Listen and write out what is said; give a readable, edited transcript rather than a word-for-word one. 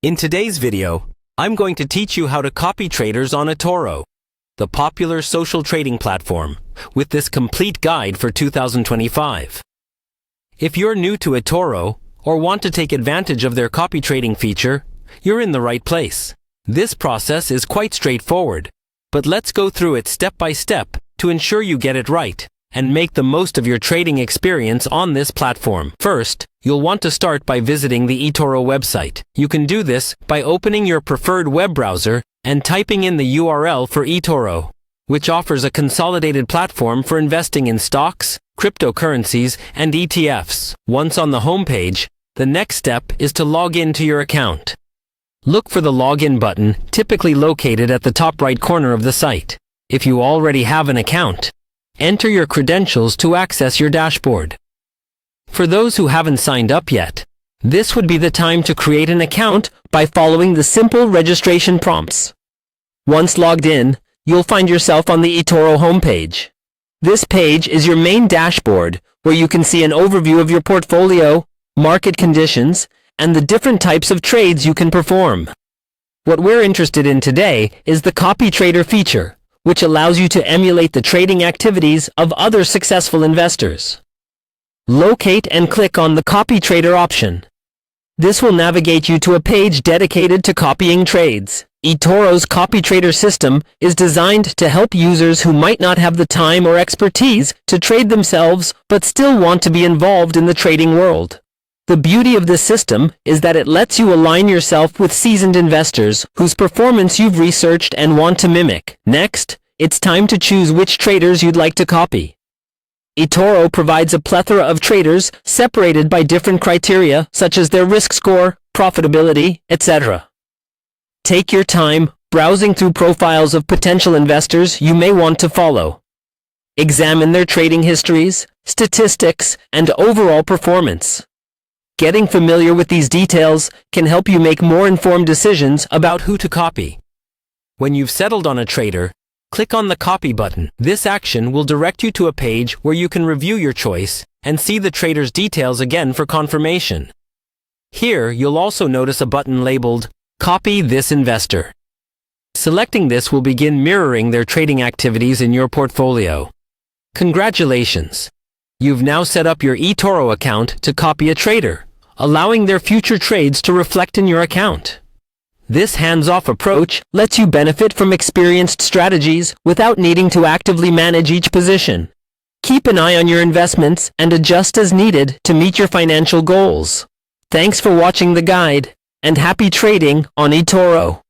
In today's video, I'm going to teach you how to copy traders on Etoro, the popular social trading platform, with this complete guide for 2025. If you're new to Etoro or want to take advantage of their copy trading feature, you're in the right place. This process is quite straightforward, but let's go through it step by step to ensure you get it right and make the most of your trading experience on this platform. First, you'll want to start by visiting the Etoro website. You can do this by opening your preferred web browser and typing in the URL for Etoro, which offers a consolidated platform for investing in stocks, cryptocurrencies, and ETFs. Once on the homepage, the next step is to log in to your account. Look for the login button, typically located at the top right corner of the site. If you already have an account, enter your credentials to access your dashboard. For those who haven't signed up yet, this would be the time to create an account by following the simple registration prompts. Once logged in, you'll find yourself on the Etoro homepage. This page is your main dashboard, where you can see an overview of your portfolio, market conditions, and the different types of trades you can perform. What we're interested in today is the copy trader feature, which allows you to emulate the trading activities of other successful investors. Locate and click on the Copy Trader option. This will navigate you to a page dedicated to copying trades. Etoro's Copy Trader system is designed to help users who might not have the time or expertise to trade themselves but still want to be involved in the trading world. The beauty of this system is that it lets you align yourself with seasoned investors whose performance you've researched and want to mimic. Next, it's time to choose which traders you'd like to copy. Etoro provides a plethora of traders separated by different criteria such as their risk score, profitability, etc. Take your time browsing through profiles of potential investors you may want to follow. Examine their trading histories, statistics, and overall performance. Getting familiar with these details can help you make more informed decisions about who to copy. When you've settled on a trader, click on the Copy button. This action will direct you to a page where you can review your choice and see the trader's details again for confirmation. Here, you'll also notice a button labeled Copy this investor. Selecting this will begin mirroring their trading activities in your portfolio. Congratulations! You've now set up your Etoro account to copy a trader, allowing their future trades to reflect in your account. This hands-off approach lets you benefit from experienced strategies without needing to actively manage each position. Keep an eye on your investments and adjust as needed to meet your financial goals. Thanks for watching the guide, and happy trading on Etoro.